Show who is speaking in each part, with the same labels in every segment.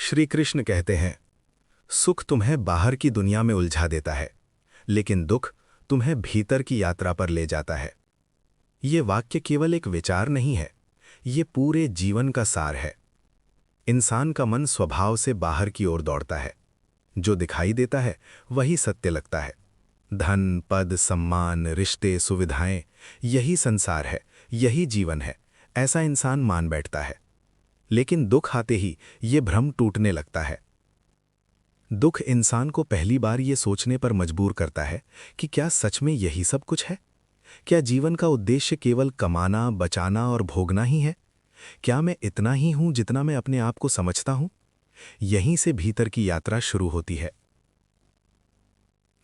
Speaker 1: श्री कृष्ण कहते हैं, सुख तुम्हें बाहर की दुनिया में उलझा देता है, लेकिन दुख तुम्हें भीतर की यात्रा पर ले जाता है। ये वाक्य केवल एक विचार नहीं है, ये पूरे जीवन का सार है। इंसान का मन स्वभाव से बाहर की ओर दौड़ता है। जो दिखाई देता है वही सत्य लगता है। धन, पद, सम्मान, रिश्ते, सुविधाएं, यही संसार है, यही जीवन है, ऐसा इंसान मान बैठता है। लेकिन दुख आते ही ये भ्रम टूटने लगता है। दुख इंसान को पहली बार ये सोचने पर मजबूर करता है कि क्या सच में यही सब कुछ है? क्या जीवन का उद्देश्य केवल कमाना, बचाना और भोगना ही है? क्या मैं इतना ही हूं जितना मैं अपने आप को समझता हूं? यहीं से भीतर की यात्रा शुरू होती है।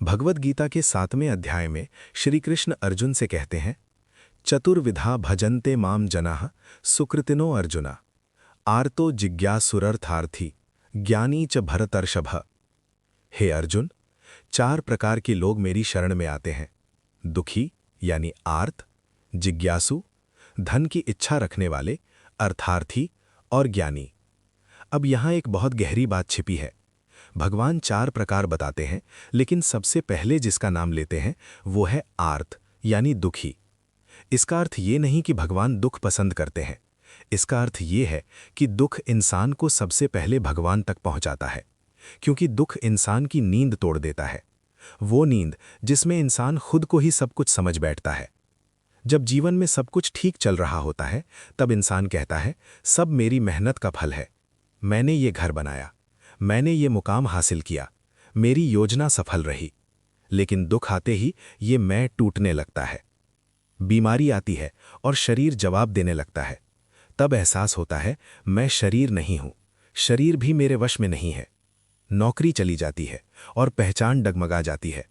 Speaker 1: भगवद गीता के 7वें अध्याय में श्री कृष्ण अर्जुन से कहते हैं, चतुर्विधा भजन्ते माम जनाः सुकृतिनो अर्जुना आर्तो जिज्ञासुरर्थार्थी ज्ञानी च भरतर्षभ। हे अर्जुन, 4 प्रकार के लोग मेरी शरण में आते हैं। दुखी यानी आर्त, जिज्ञासु धन की इच्छा रखने वाले, अर्थार्थी और ज्ञानी। अब यहाँ एक बहुत गहरी बात छिपी है। भगवान 4 प्रकार बताते हैं, लेकिन सबसे पहले जिसका नाम लेते हैं वो है आर्त यानी दुखी। इसका अर्थ ये नहीं कि भगवान दुख पसंद करते हैं। इसका अर्थ ये है कि दुख इंसान को सबसे पहले भगवान तक पहुंचाता है, क्योंकि दुख इंसान की नींद तोड़ देता है। वो नींद जिसमें इंसान खुद को ही सब कुछ समझ बैठता है। जब जीवन में सब कुछ ठीक चल रहा होता है, तब इंसान कहता है, सब मेरी मेहनत का फल है। मैंने ये घर बनाया, मैंने ये मुकाम हासिल किया, मेरी योजना सफल रही। लेकिन दुख आते ही ये मैं टूटने लगता है। बीमारी आती है और शरीर जवाब देने लगता है। तब एहसास होता है, मैं शरीर नहीं हूं, शरीर भी मेरे वश में नहीं है। नौकरी चली जाती है और पहचान डगमगा जाती है।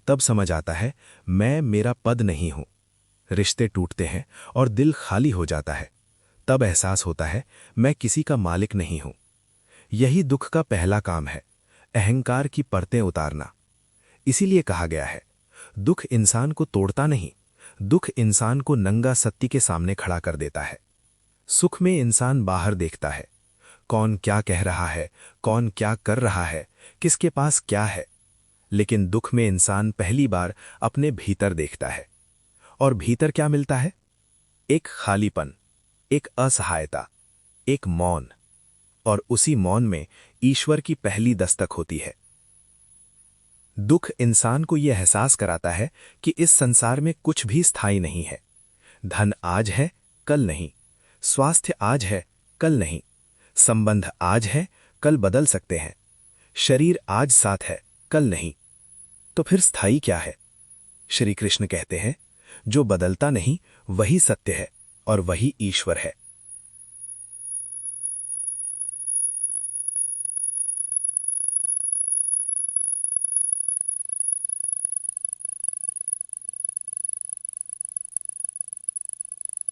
Speaker 1: तब समझ आता है, मैं मेरा पद नहीं हूं। रिश्ते टूटते हैं और दिल खाली हो जाता है। तब एहसास होता है, मैं किसी का मालिक नहीं हूं। यही दुख का पहला काम है, अहंकार की परतें उतारना। इसीलिए कहा गया है, दुख इंसान को तोड़ता नहीं, दुख इंसान को नंगा सत्य के सामने खड़ा कर देता है। सुख में इंसान बाहर देखता है, कौन क्या कह रहा है, कौन क्या कर रहा है, किसके पास क्या है। लेकिन दुख में इंसान पहली बार अपने भीतर देखता है। और भीतर क्या मिलता है? एक खालीपन, एक असहायता, एक मौन। और उसी मौन में ईश्वर की पहली दस्तक होती है। दुख इंसान को यह एहसास कराता है कि इस संसार में कुछ भी स्थायी नहीं है। धन आज है, कल नहीं। स्वास्थ्य आज है, कल नहीं। संबंध आज है, कल बदल सकते हैं। शरीर आज साथ है, कल नहीं। तो फिर स्थायी क्या है? श्री कृष्ण कहते हैं, जो बदलता नहीं वही सत्य है और वही ईश्वर है।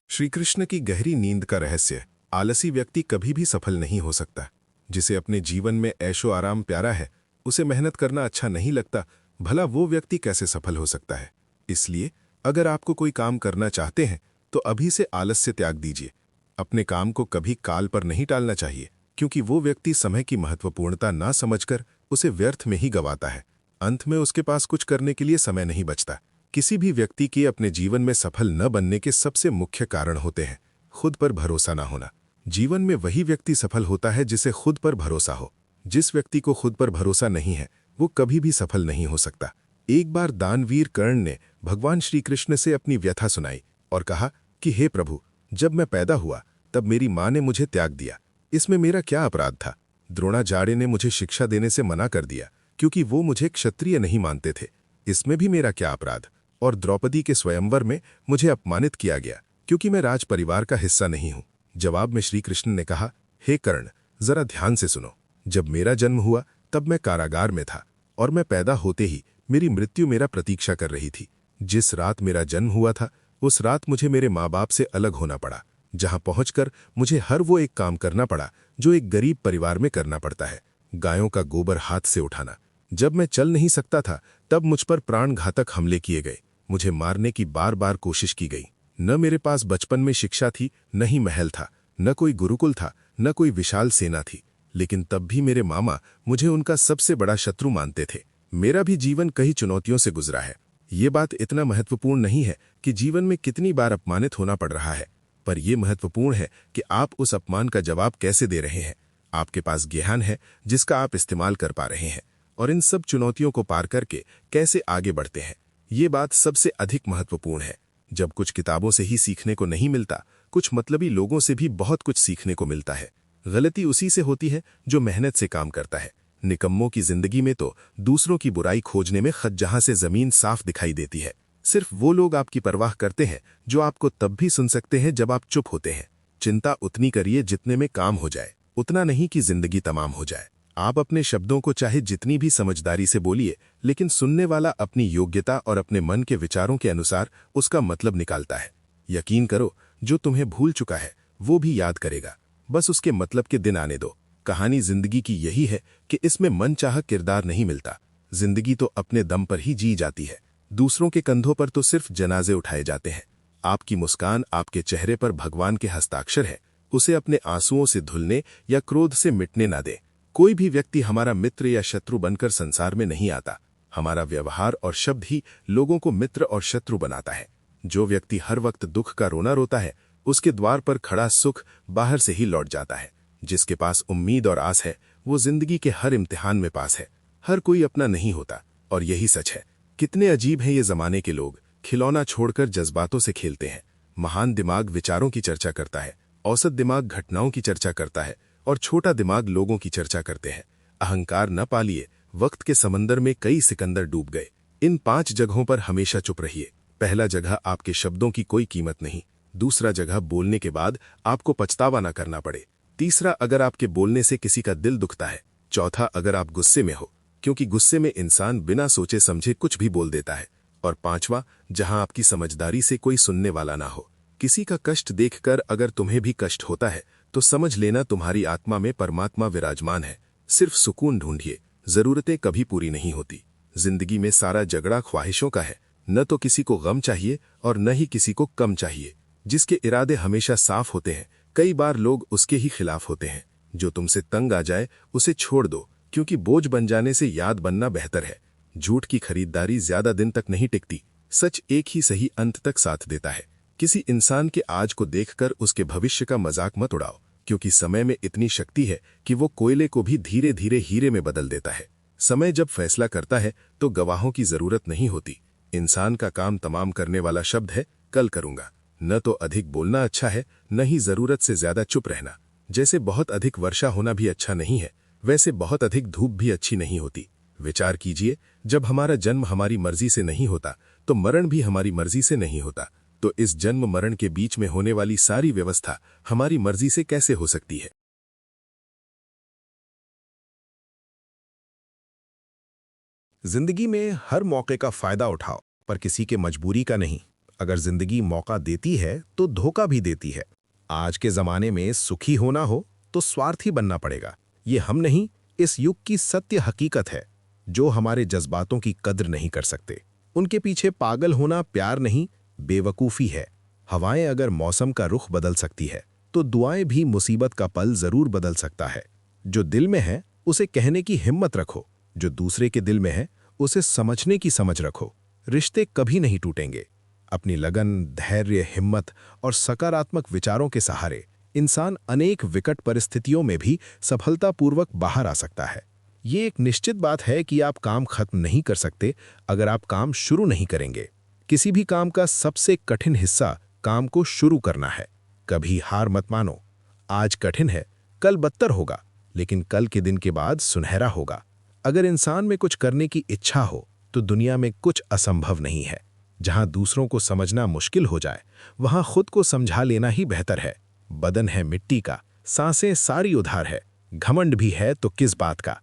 Speaker 2: श्री कृष्ण की गहरी नींद का रहस्य, आलसी व्यक्ति कभी भी सफल नहीं हो सकता। जिसे अपने जीवन में ऐशो आराम प्यारा है, उसे मेहनत करना अच्छा नहीं लगता, भला वो व्यक्ति कैसे सफल हो सकता है? इसलिए अगर आपको कोई काम करना चाहते हैं तो अभी से आलस्य त्याग दीजिए। अपने काम को कभी काल पर नहीं टालना चाहिए, क्योंकि वो व्यक्ति समय की महत्वपूर्णता ना समझकर उसे व्यर्थ में ही गंवाता है। अंत में उसके पास कुछ करने के लिए समय नहीं बचता। किसी भी व्यक्ति के अपने जीवन में सफल न बनने के सबसे मुख्य कारण होते हैं खुद पर भरोसा ना होना। जीवन में वही व्यक्ति सफल होता है जिसे खुद पर भरोसा हो। जिस व्यक्ति को खुद पर भरोसा नहीं है, वो कभी भी सफल नहीं हो सकता। एक बार दानवीर कर्ण ने भगवान श्री कृष्ण से अपनी व्यथा सुनाई और कहा कि हे प्रभु, जब मैं पैदा हुआ तब मेरी माँ ने मुझे त्याग दिया। इसमें मेरा क्या अपराध था? द्रोणाचार्य ने मुझे शिक्षा देने से मना कर दिया क्योंकि वो मुझे क्षत्रिय नहीं मानते थे। इसमें भी मेरा क्या अपराध? और द्रौपदी के स्वयंवर में मुझे अपमानित किया गया क्योंकि मैं राज परिवार का हिस्सा नहीं हूं। जवाब में श्री कृष्ण ने कहा, हे कर्ण, जरा ध्यान से सुनो। जब मेरा जन्म हुआ तब मैं कारागार में था और मैं पैदा होते ही मेरी मृत्यु मेरा प्रतीक्षा कर रही थी। जिस रात मेरा जन्म हुआ था, उस रात मुझे मेरे माँ बाप से अलग होना पड़ा, जहां पहुंचकर मुझे हर वो एक काम करना पड़ा जो एक गरीब परिवार में करना पड़ता है, गायों का गोबर हाथ से उठाना। जब मैं चल नहीं सकता था तब मुझ पर प्राणघातक हमले किए गए। मुझे मारने की बार बार कोशिश की गई। न मेरे पास बचपन में शिक्षा थी, न ही महल था, न कोई गुरुकुल था, न कोई विशाल सेना थी। लेकिन तब भी मेरे मामा मुझे उनका सबसे बड़ा शत्रु मानते थे। मेरा भी जीवन कई चुनौतियों से गुजरा है। ये बात इतना महत्वपूर्ण नहीं है कि जीवन में कितनी बार अपमानित होना पड़ रहा है, पर यह महत्वपूर्ण है कि आप उस अपमान का जवाब कैसे दे रहे हैं। आपके पास ज्ञान है जिसका आप इस्तेमाल कर पा रहे हैं, और इन सब चुनौतियों को पार करके कैसे आगे बढ़ते हैं, ये बात सबसे अधिक महत्वपूर्ण है। जब कुछ किताबों से ही सीखने को नहीं मिलता, कुछ मतलबी लोगों से भी बहुत कुछ सीखने को मिलता है। गलती उसी से होती है जो मेहनत से काम करता है। निकम्मों की जिंदगी में तो दूसरों की बुराई खोजने में खज्जहाँ से जमीन साफ दिखाई देती है। सिर्फ वो लोग आपकी परवाह करते हैं जो आपको तब भी सुन सकते हैं जब आप चुप होते हैं। चिंता उतनी करिए जितने में काम हो जाए, उतना नहीं कि जिंदगी तमाम हो जाए। आप अपने शब्दों को चाहे जितनी भी समझदारी से बोलिए, लेकिन सुनने वाला अपनी योग्यता और अपने मन के विचारों के अनुसार उसका मतलब निकालता है। यकीन करो, जो तुम्हें भूल चुका है वो भी याद करेगा, बस उसके मतलब के दिन आने दो। कहानी जिंदगी की यही है कि इसमें मनचाहा किरदार नहीं मिलता। जिंदगी तो अपने दम पर ही जी जाती है। दूसरों के कंधों पर तो सिर्फ जनाजे उठाए जाते हैं। आपकी मुस्कान आपके चेहरे पर भगवान के हस्ताक्षर है। उसे अपने आंसुओं से धुलने या क्रोध से मिटने ना दे। कोई भी व्यक्ति हमारा मित्र या शत्रु बनकर संसार में नहीं आता। हमारा व्यवहार और शब्द ही लोगों को मित्र और शत्रु बनाता है। जो व्यक्ति हर वक्त दुख का रोना रोता है, उसके द्वार पर खड़ा सुख बाहर से ही लौट जाता है। जिसके पास उम्मीद और आस है, वो जिंदगी के हर इम्तिहान में पास है। हर कोई अपना नहीं होता, और यही सच है। कितने अजीब हैं ये जमाने के लोग, खिलौना छोड़कर जज्बातों से खेलते हैं। महान दिमाग विचारों की चर्चा करता है, औसत दिमाग घटनाओं की चर्चा करता है, और छोटा दिमाग लोगों की चर्चा करते हैं। अहंकार न पालिए, वक्त के समंदर में कई सिकंदर डूब गए। इन 5 जगहों पर हमेशा चुप रहिए। पहला जगह, आपके शब्दों की कोई कीमत नहीं। दूसरा जगह, बोलने के बाद आपको पछतावा न करना पड़े। तीसरा, अगर आपके बोलने से किसी का दिल दुखता है। चौथा, अगर आप गुस्से में हो, क्योंकि गुस्से में इंसान बिना सोचे समझे कुछ भी बोल देता है। और पांचवा, जहां आपकी समझदारी से कोई सुनने वाला ना हो। किसी का कष्ट देखकर अगर तुम्हें भी कष्ट होता है तो समझ लेना तुम्हारी आत्मा में परमात्मा विराजमान है। सिर्फ सुकून ढूंढिए, जरूरतें कभी पूरी नहीं होती। जिंदगी में सारा झगड़ा ख्वाहिशों का है। न तो किसी को गम चाहिए और न ही किसी को कम चाहिए। जिसके इरादे हमेशा साफ होते हैं, कई बार लोग उसके ही खिलाफ होते हैं। जो तुमसे तंग आ जाए उसे छोड़ दो, क्योंकि बोझ बन जाने से याद बनना बेहतर है। झूठ की खरीदारी ज्यादा दिन तक नहीं टिकती। सच एक ही सही अंत तक साथ देता है। किसी इंसान के आज को देखकर उसके भविष्य का मजाक मत उड़ाओ, क्योंकि समय में इतनी शक्ति है कि वो कोयले को भी धीरे धीरे हीरे में बदल देता है। समय जब फैसला करता है तो गवाहों की जरूरत नहीं होती। इंसान का काम तमाम करने वाला शब्द है कल करूंगा। न तो अधिक बोलना अच्छा है, न ही जरूरत से ज्यादा चुप रहना। जैसे बहुत अधिक वर्षा होना भी अच्छा नहीं है, वैसे बहुत अधिक धूप भी अच्छी नहीं होती। विचार कीजिए, जब हमारा जन्म हमारी मर्जी से नहीं होता तो मरण भी हमारी मर्जी से नहीं होता। तो इस जन्म मरण के बीच में होने वाली सारी व्यवस्था हमारी मर्जी से कैसे हो सकती है?
Speaker 1: जिंदगी में हर मौके का फायदा उठाओ, पर किसी के मजबूरी का नहीं। अगर जिंदगी मौका देती है तो धोखा भी देती है। आज के जमाने में सुखी होना हो तो स्वार्थी बनना पड़ेगा। ये हम नहीं, इस युग की सत्य हकीकत है। जो हमारे जज्बातों की कद्र नहीं कर सकते, उनके पीछे पागल होना प्यार नहीं, बेवकूफ़ी है। हवाएं अगर मौसम का रुख बदल सकती है, तो दुआएं भी मुसीबत का पल जरूर बदल सकता है। जो दिल में है उसे कहने की हिम्मत रखो, जो दूसरे के दिल में है उसे समझने की समझ रखो। रिश्ते कभी नहीं टूटेंगे। अपनी लगन, धैर्य, हिम्मत और सकारात्मक विचारों के सहारे इंसान अनेक विकट परिस्थितियों में भी सफलतापूर्वक बाहर आ सकता है। ये एक निश्चित बात है कि आप काम खत्म नहीं कर सकते अगर आप काम शुरू नहीं करेंगे। किसी भी काम का सबसे कठिन हिस्सा काम को शुरू करना है। कभी हार मत मानो। आज कठिन है, कल बदतर होगा, लेकिन कल के दिन के बाद सुनहरा होगा। अगर इंसान में कुछ करने की इच्छा हो तो दुनिया में कुछ असंभव नहीं है। जहां दूसरों को समझना मुश्किल हो जाए, वहां खुद को समझा लेना ही बेहतर है। बदन है मिट्टी का, सांसें सारी उधार है। घमंड भी है तो किस बात का।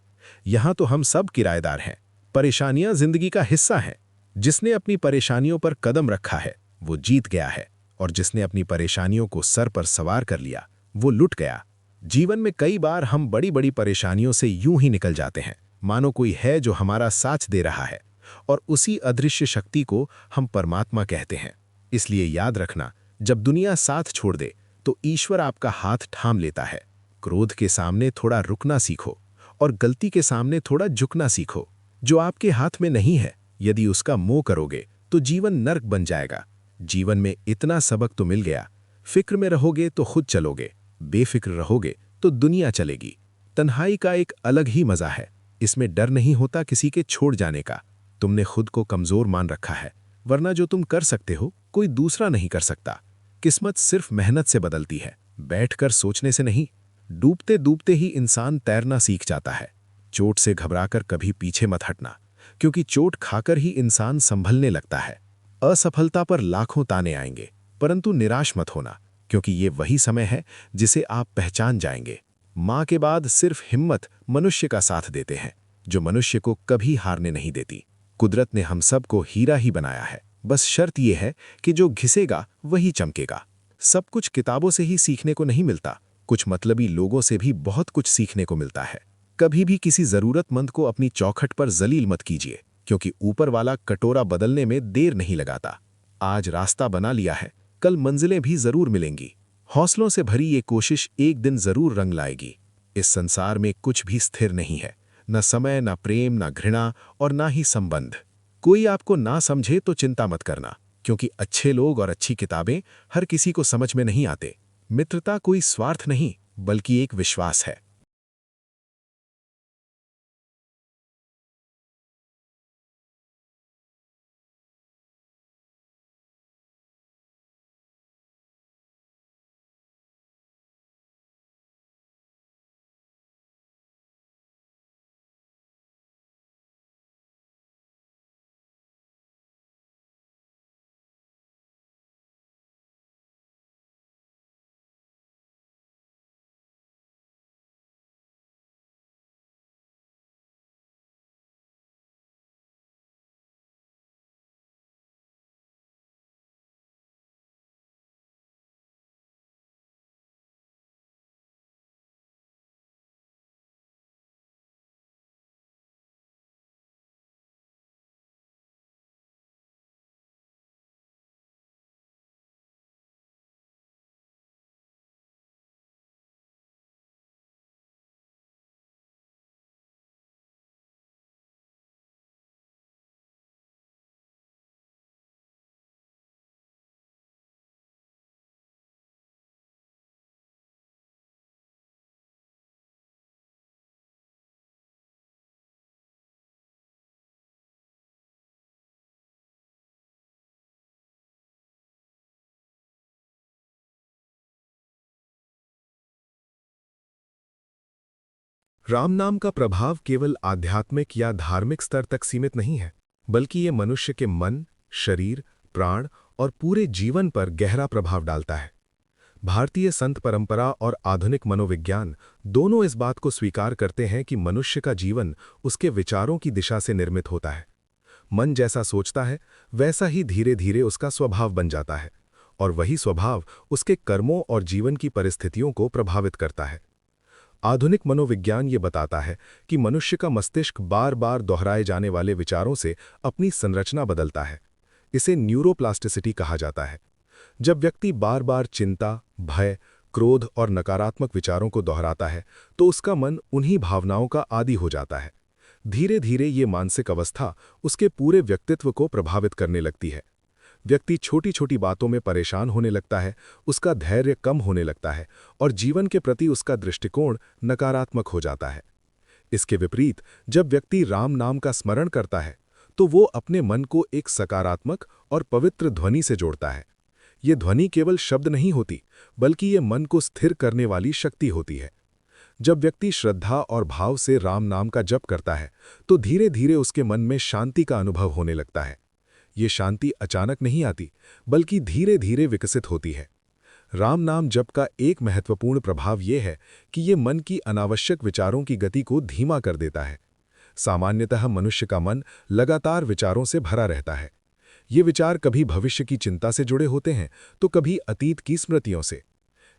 Speaker 1: यहां तो हम सब किराएदार हैं। परेशानियां जिंदगी का हिस्सा हैं। जिसने अपनी परेशानियों पर कदम रखा है वो जीत गया है, और जिसने अपनी परेशानियों को सर पर सवार कर लिया वो लुट गया। जीवन में कई बार हम बड़ी बड़ी परेशानियों से यूं ही निकल जाते हैं, मानो कोई है जो हमारा साथ दे रहा है, और उसी अदृश्य शक्ति को हम परमात्मा कहते हैं। इसलिए याद रखना, जब दुनिया साथ छोड़ दे तो ईश्वर आपका हाथ थाम लेता है।
Speaker 2: क्रोध के सामने थोड़ा रुकना सीखो और गलती के सामने थोड़ा झुकना सीखो। जो आपके हाथ में नहीं है, यदि उसका मोह करोगे तो जीवन नर्क बन जाएगा। जीवन में इतना सबक तो मिल गया, फिक्र में रहोगे तो खुद चलोगे, बेफिक्र रहोगे तो दुनिया चलेगी। तन्हाई का एक अलग ही मजा है, इसमें डर नहीं होता किसी के छोड़ जाने का। तुमने खुद को कमजोर मान रखा है, वरना जो तुम कर सकते हो कोई दूसरा नहीं कर सकता। किस्मत सिर्फ मेहनत से बदलती है, बैठकर सोचने से नहीं। डूबते डूबते ही इंसान तैरना सीख जाता है। चोट से घबराकर कभी पीछे मत हटना, क्योंकि चोट खाकर ही इंसान संभलने लगता है। असफलता पर लाखों ताने आएंगे, परंतु निराश मत होना, क्योंकि ये वही समय है जिसे आप पहचान जाएंगे। माँ के बाद सिर्फ हिम्मत मनुष्य का साथ देते हैं, जो मनुष्य को कभी हारने नहीं देती। कुदरत ने हम सब को हीरा ही बनाया है, बस शर्त यह है कि जो घिसेगा वही चमकेगा। सब कुछ किताबों से ही सीखने को नहीं मिलता, कुछ मतलबी लोगों से भी बहुत कुछ सीखने को मिलता है। कभी भी किसी जरूरतमंद को अपनी चौखट पर जलील मत कीजिए, क्योंकि ऊपर वाला कटोरा बदलने में देर नहीं लगाता। आज रास्ता बना लिया है, कल मंजिलें भी जरूर मिलेंगी। हौसलों से भरी ये कोशिश एक दिन जरूर रंग लाएगी। इस संसार में कुछ भी स्थिर नहीं है, न समय, न प्रेम, न घृणा और न ही संबंध। कोई आपको ना समझे तो चिंता मत करना, क्योंकि अच्छे लोग और अच्छी किताबें हर किसी को समझ में नहीं आते। मित्रता कोई स्वार्थ नहीं, बल्कि एक विश्वास है। राम नाम का प्रभाव केवल आध्यात्मिक या धार्मिक स्तर तक सीमित नहीं है, बल्कि ये मनुष्य के मन, शरीर, प्राण और पूरे जीवन पर गहरा प्रभाव डालता है। भारतीय संत परंपरा और आधुनिक मनोविज्ञान दोनों इस बात को स्वीकार करते हैं कि मनुष्य का जीवन उसके विचारों की दिशा से निर्मित होता है। मन जैसा सोचता है, वैसा ही धीरे धीरे उसका स्वभाव बन जाता है, और वही स्वभाव उसके कर्मों और जीवन की परिस्थितियों को प्रभावित करता है। आधुनिक मनोविज्ञान ये बताता है कि मनुष्य का मस्तिष्क बार बार दोहराए जाने वाले विचारों से अपनी संरचना बदलता है। इसे न्यूरोप्लास्टिसिटी कहा जाता है। जब व्यक्ति बार बार चिंता, भय, क्रोध और नकारात्मक विचारों को दोहराता है, तो उसका मन उन्हीं भावनाओं का आदी हो जाता है। धीरे धीरे ये मानसिक अवस्था उसके पूरे व्यक्तित्व को प्रभावित करने लगती है। व्यक्ति छोटी छोटी बातों में परेशान होने लगता है, उसका धैर्य कम होने लगता है और जीवन के प्रति उसका दृष्टिकोण नकारात्मक हो जाता है। इसके विपरीत जब व्यक्ति राम नाम का स्मरण करता है, तो वो अपने मन को एक सकारात्मक और पवित्र ध्वनि से जोड़ता है। ये ध्वनि केवल शब्द नहीं होती, बल्कि ये मन को स्थिर करने वाली शक्ति होती है। जब व्यक्ति श्रद्धा और भाव से राम नाम का जप करता है, तो धीरे धीरे उसके मन में शांति का अनुभव होने लगता है। ये शांति अचानक नहीं आती, बल्कि धीरे धीरे विकसित होती है। राम नाम जप का एक महत्वपूर्ण प्रभाव यह है कि ये मन की अनावश्यक विचारों की गति को धीमा कर देता है। सामान्यतः मनुष्य का मन लगातार विचारों से भरा रहता है। ये विचार कभी भविष्य की चिंता से जुड़े होते हैं, तो कभी अतीत की स्मृतियों से।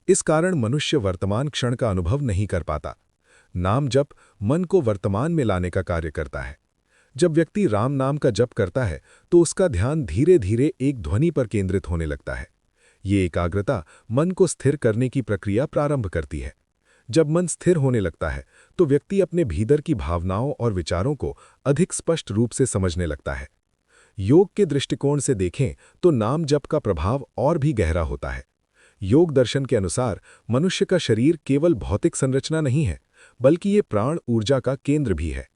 Speaker 2: इस कारण मनुष्य वर्तमान क्षण का अनुभव नहीं कर पाता। नाम जप मन को वर्तमान में लाने का कार्य करता है। जब व्यक्ति राम नाम का जप करता है, तो उसका ध्यान धीरे धीरे एक ध्वनि पर केंद्रित होने लगता है। ये एकाग्रता मन को स्थिर करने की प्रक्रिया प्रारंभ करती है। जब मन स्थिर होने लगता है तो व्यक्ति अपने भीतर की भावनाओं और विचारों को अधिक स्पष्ट रूप से समझने लगता है। योग के दृष्टिकोण से देखें तो नाम जप का प्रभाव और भी गहरा होता है। योग दर्शन के अनुसार मनुष्य का शरीर केवल भौतिक संरचना नहीं है, बल्कि ये प्राण ऊर्जा का केंद्र भी है।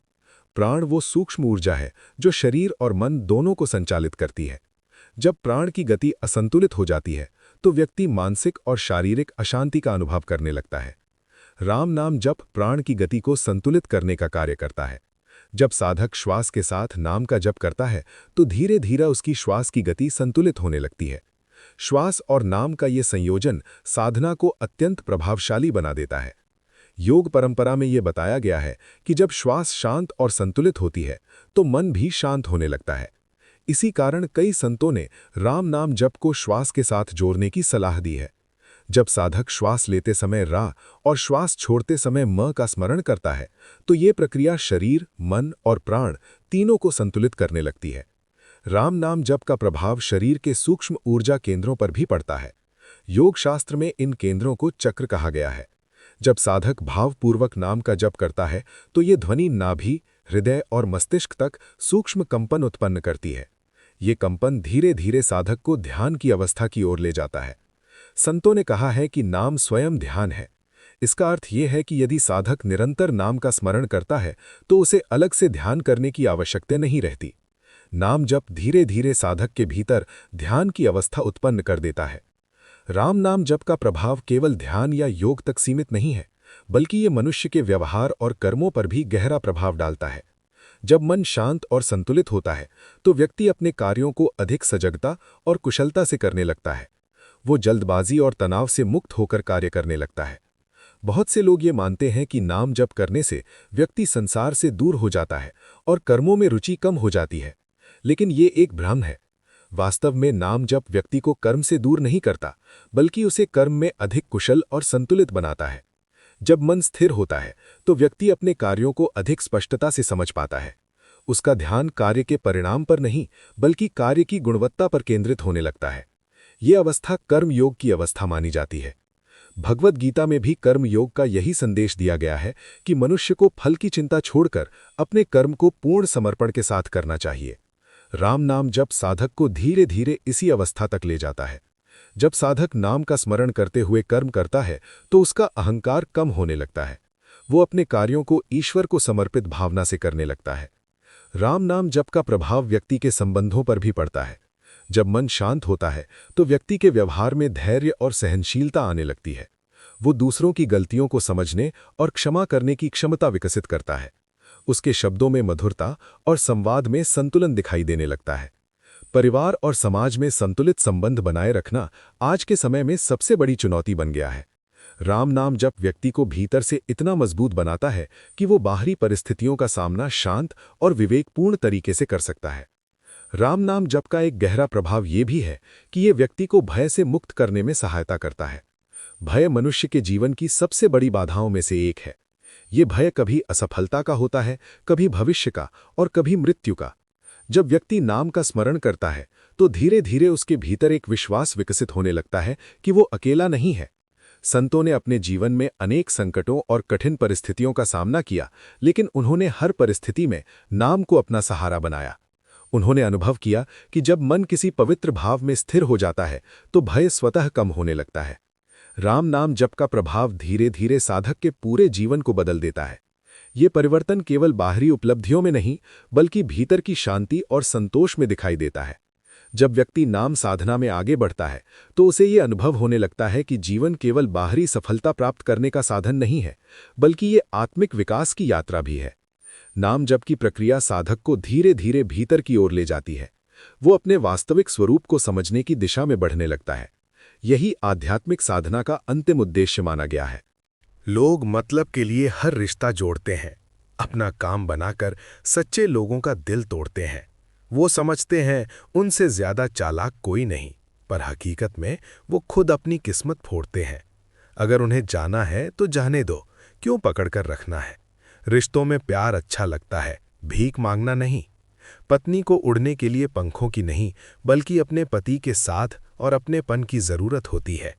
Speaker 2: प्राण वो सूक्ष्म ऊर्जा है जो शरीर और मन दोनों को संचालित करती है। जब प्राण की गति असंतुलित हो जाती है तो व्यक्ति मानसिक और शारीरिक अशांति का अनुभव करने लगता है। राम नाम जप प्राण की गति को संतुलित करने का कार्य करता है। जब साधक श्वास के साथ नाम का जप करता है तो धीरे धीरे उसकी श्वास की गति संतुलित होने लगती है। श्वास और नाम का ये संयोजन साधना को अत्यंत प्रभावशाली बना देता है। योग परंपरा में ये बताया गया है कि जब श्वास शांत और संतुलित होती है तो मन भी शांत होने लगता है। इसी कारण कई संतों ने राम नाम जप को श्वास के साथ जोड़ने की सलाह दी है। जब साधक श्वास लेते समय रा और श्वास छोड़ते समय म का स्मरण करता है तो ये प्रक्रिया शरीर, मन और प्राण तीनों को संतुलित करने लगती है। राम नाम जप का प्रभाव शरीर के सूक्ष्म ऊर्जा केंद्रों पर भी पड़ता है। योग शास्त्र में इन केंद्रों को चक्र कहा गया है। जब साधक भावपूर्वक नाम का जप करता है तो ये ध्वनि नाभि, हृदय और मस्तिष्क तक सूक्ष्म कंपन उत्पन्न करती है। ये कंपन धीरे धीरे साधक को ध्यान की अवस्था की ओर ले जाता है। संतों ने कहा है कि नाम स्वयं ध्यान है। इसका अर्थ ये है कि यदि साधक निरंतर नाम का स्मरण करता है तो उसे अलग से ध्यान करने की आवश्यकता नहीं रहती। नाम जप धीरे धीरे साधक के भीतर ध्यान की अवस्था उत्पन्न कर देता है। राम नाम जप का प्रभाव केवल ध्यान या योग तक सीमित नहीं है, बल्कि ये मनुष्य के व्यवहार और कर्मों पर भी गहरा प्रभाव डालता है। जब मन शांत और संतुलित होता है तो व्यक्ति अपने कार्यों को अधिक सजगता और कुशलता से करने लगता है। वो जल्दबाजी और तनाव से मुक्त होकर कार्य करने लगता है। बहुत से लोग ये मानते हैं कि नाम जप करने से व्यक्ति संसार से दूर हो जाता है और कर्मों में रुचि कम हो जाती है, लेकिन ये एक भ्रम है। वास्तव में नाम जप व्यक्ति को कर्म से दूर नहीं करता, बल्कि उसे कर्म में अधिक कुशल और संतुलित बनाता है। जब मन स्थिर होता है तो व्यक्ति अपने कार्यों को अधिक स्पष्टता से समझ पाता है। उसका ध्यान कार्य के परिणाम पर नहीं, बल्कि कार्य की गुणवत्ता पर केंद्रित होने लगता है। ये अवस्था कर्म योग की अवस्था मानी जाती है। भगवद गीता में भी कर्म योग का यही संदेश दिया गया है कि मनुष्य को फल की चिंता छोड़कर अपने कर्म को पूर्ण समर्पण के साथ करना चाहिए। राम नाम जप साधक को धीरे धीरे इसी अवस्था तक ले जाता है। जब साधक नाम का स्मरण करते हुए कर्म करता है तो उसका अहंकार कम होने लगता है। वो अपने कार्यों को ईश्वर को समर्पित भावना से करने लगता है। राम नाम जप का प्रभाव व्यक्ति के संबंधों पर भी पड़ता है। जब मन शांत होता है तो व्यक्ति के व्यवहार में धैर्य और सहनशीलता आने लगती है। वो दूसरों की गलतियों को समझने और क्षमा करने की क्षमता विकसित करता है। उसके शब्दों में मधुरता और संवाद में संतुलन दिखाई देने लगता है। परिवार और समाज में संतुलित संबंध बनाए रखना आज के समय में सबसे बड़ी चुनौती बन गया है। राम नाम जप व्यक्ति को भीतर से इतना मजबूत बनाता है कि वो बाहरी परिस्थितियों का सामना शांत और विवेकपूर्ण तरीके से कर सकता है। राम नाम जप का एक गहरा प्रभाव ये भी है कि ये व्यक्ति को भय से मुक्त करने में सहायता करता है। भय मनुष्य के जीवन की सबसे बड़ी बाधाओं में से एक है। ये भय कभी असफलता का होता है, कभी भविष्य का और कभी मृत्यु का। जब व्यक्ति नाम का स्मरण करता है तो धीरे धीरे उसके भीतर एक विश्वास विकसित होने लगता है कि वो अकेला नहीं है। संतों ने अपने जीवन में अनेक संकटों और कठिन परिस्थितियों का सामना किया, लेकिन उन्होंने हर परिस्थिति में नाम को अपना सहारा बनाया। उन्होंने अनुभव किया कि जब मन किसी पवित्र भाव में स्थिर हो जाता है तो भय स्वतः कम होने लगता है। राम नाम जप का प्रभाव धीरे धीरे साधक के पूरे जीवन को बदल देता है। ये परिवर्तन केवल बाहरी उपलब्धियों में नहीं, बल्कि भीतर की शांति और संतोष में दिखाई देता है। जब व्यक्ति नाम साधना में आगे बढ़ता है तो उसे ये अनुभव होने लगता है कि जीवन केवल बाहरी सफलता प्राप्त करने का साधन नहीं है, बल्कि ये आत्मिक विकास की यात्रा भी है। नाम जप की प्रक्रिया साधक को धीरे धीरे भीतर की ओर ले जाती है। वो अपने वास्तविक स्वरूप को समझने की दिशा में बढ़ने लगता है। यही आध्यात्मिक साधना का अंतिम उद्देश्य माना गया है।
Speaker 3: लोग मतलब के लिए हर रिश्ता जोड़ते हैं, अपना काम बनाकर सच्चे लोगों का दिल तोड़ते हैं। वो समझते हैं उनसे ज्यादा चालाक कोई नहीं, पर हकीकत में वो खुद अपनी किस्मत फोड़ते हैं। अगर उन्हें जाना है तो जाने दो, क्यों पकड़कर रखना है। रिश्तों में प्यार अच्छा लगता है, भीख मांगना नहीं। पत्नी को उड़ने के लिए पंखों की नहीं, बल्कि अपने पति के साथ और अपनेपन की जरूरत होती है।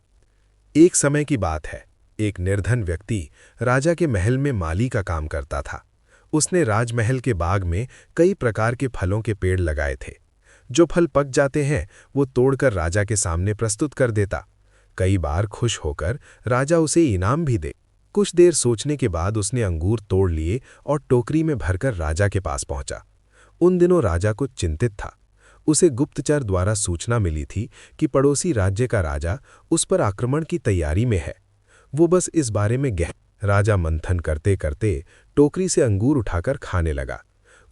Speaker 3: एक समय की बात है, एक निर्धन व्यक्ति राजा के महल में माली का काम करता था। उसने राजमहल के बाग में कई प्रकार के फलों के पेड़ लगाए थे। जो फल पक जाते हैं वो तोड़कर राजा के सामने प्रस्तुत कर देता। कई बार खुश होकर राजा उसे इनाम भी दे। कुछ देर सोचने के बाद उसने अंगूर तोड़ लिए और टोकरी में भरकर राजा के पास पहुंचा। उन दिनों राजा कुछ चिंतित था। उसे गुप्तचर द्वारा सूचना मिली थी कि पड़ोसी राज्य का राजा उस पर आक्रमण की तैयारी में है। वो बस इस बारे में राजा मंथन करते करते टोकरी से अंगूर उठाकर खाने लगा।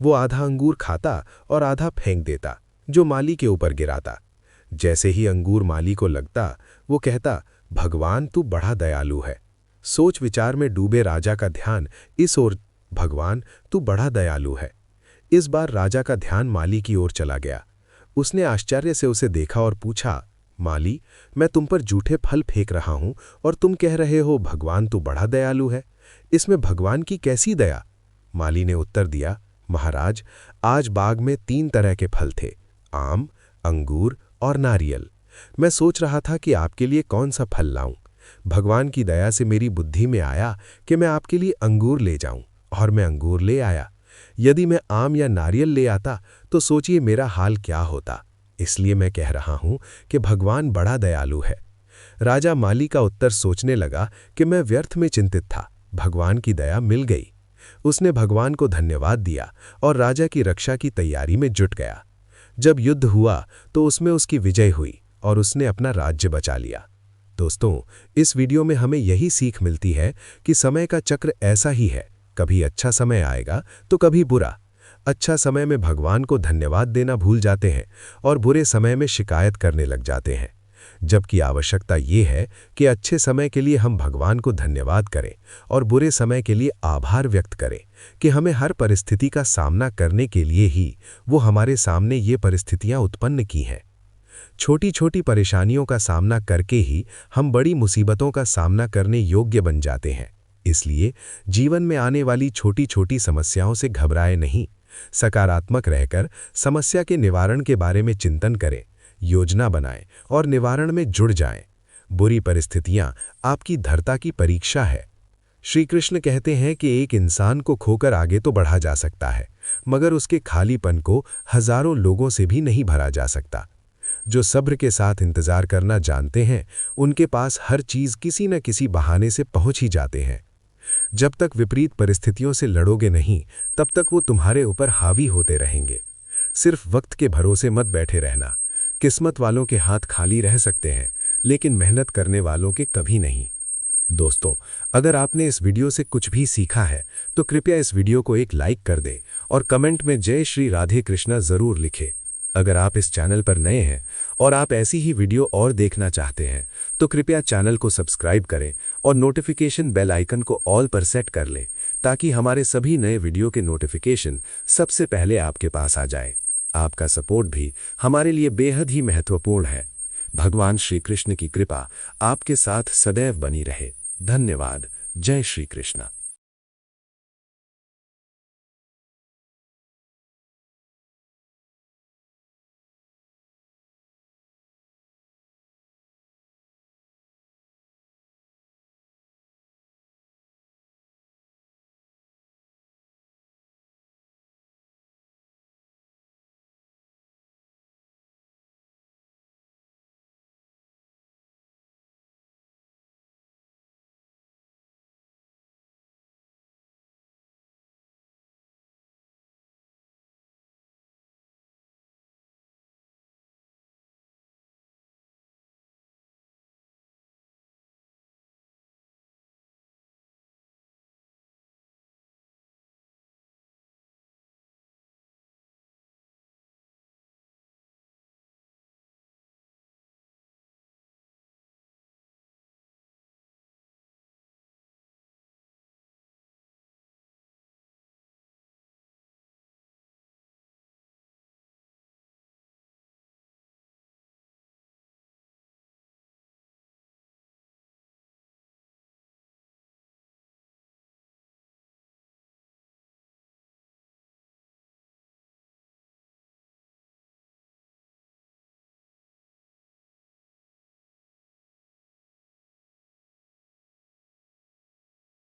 Speaker 3: वो आधा अंगूर खाता और आधा फेंक देता, जो माली के ऊपर गिराता। जैसे ही अंगूर माली को लगता, वो कहता, भगवान तू बड़ा दयालु है। सोच विचार में डूबे राजा का ध्यान इस ओर, भगवान तू बड़ा दयालु है। इस बार राजा का ध्यान माली की ओर चला गया। उसने आश्चर्य से उसे देखा और पूछा, माली, मैं तुम पर जूठे फल फेंक रहा हूं और तुम कह रहे हो भगवान तू बड़ा दयालु है। इसमें भगवान की कैसी दया? माली ने उत्तर दिया, महाराज, आज बाग में 3 तरह के फल थे, आम, अंगूर और नारियल। मैं सोच रहा था कि आपके लिए कौन सा फल लाऊं। भगवान की दया से मेरी बुद्धि में आया कि मैं आपके लिए अंगूर ले जाऊं, और मैं अंगूर ले आया। यदि मैं आम या नारियल ले आता तो सोचिए मेरा हाल क्या होता। इसलिए मैं कह रहा हूं कि भगवान बड़ा दयालु है। राजा माली का उत्तर सोचने लगा कि मैं व्यर्थ में चिंतित था। भगवान की दया मिल गई। उसने भगवान को धन्यवाद दिया और राजा की रक्षा की तैयारी में जुट गया। जब युद्ध हुआ तो उसमें उसकी विजय हुई और उसने अपना राज्य बचा लिया। दोस्तों, इस वीडियो में हमें यही सीख मिलती है कि समय का चक्र ऐसा ही है, कभी अच्छा समय आएगा तो कभी बुरा। अच्छा समय में भगवान को धन्यवाद देना भूल जाते हैं और बुरे समय में शिकायत करने लग जाते हैं, जबकि आवश्यकता ये है कि अच्छे समय के लिए हम भगवान को धन्यवाद करें और बुरे समय के लिए आभार व्यक्त करें कि हमें हर परिस्थिति का सामना करने के लिए ही वो हमारे सामने ये परिस्थितियां उत्पन्न की हैं। छोटी छोटी परेशानियों का सामना करके ही हम बड़ी मुसीबतों का सामना करने योग्य बन जाते हैं। इसलिए जीवन में आने वाली छोटी छोटी समस्याओं से घबराए नहीं, सकारात्मक रहकर समस्या के निवारण के बारे में चिंतन करें, योजना बनाएं और निवारण में जुड़ जाएं। बुरी परिस्थितियां आपकी धैर्यता की परीक्षा है। श्री कृष्ण कहते हैं कि एक इंसान को खोकर आगे तो बढ़ा जा सकता है, मगर उसके खालीपन को हजारों लोगों से भी नहीं भरा जा सकता। जो सब्र के साथ इंतजार करना जानते हैं, उनके पास हर चीज किसी न किसी बहाने से पहुंच ही जाते हैं। जब तक विपरीत परिस्थितियों से लड़ोगे नहीं, तब तक वो तुम्हारे ऊपर हावी होते रहेंगे। सिर्फ वक्त के भरोसे मत बैठे रहना। किस्मत वालों के हाथ खाली रह सकते हैं, लेकिन मेहनत करने वालों के कभी नहीं। दोस्तों, अगर आपने इस वीडियो से कुछ भी सीखा है तो कृपया इस वीडियो को एक लाइक कर दें और कमेंट में जय श्री राधे कृष्णा जरूर लिखें। अगर आप इस चैनल पर नए हैं और आप ऐसी ही वीडियो और देखना चाहते हैं तो कृपया चैनल को सब्सक्राइब करें और नोटिफिकेशन बेल आइकन को ऑल पर सेट कर लें, ताकि हमारे सभी नए वीडियो के नोटिफिकेशन सबसे पहले आपके पास आ जाए। आपका सपोर्ट भी हमारे लिए बेहद ही महत्वपूर्ण है। भगवान श्री कृष्ण की कृपा आपके साथ सदैव बनी रहे। धन्यवाद। जय श्री कृष्ण।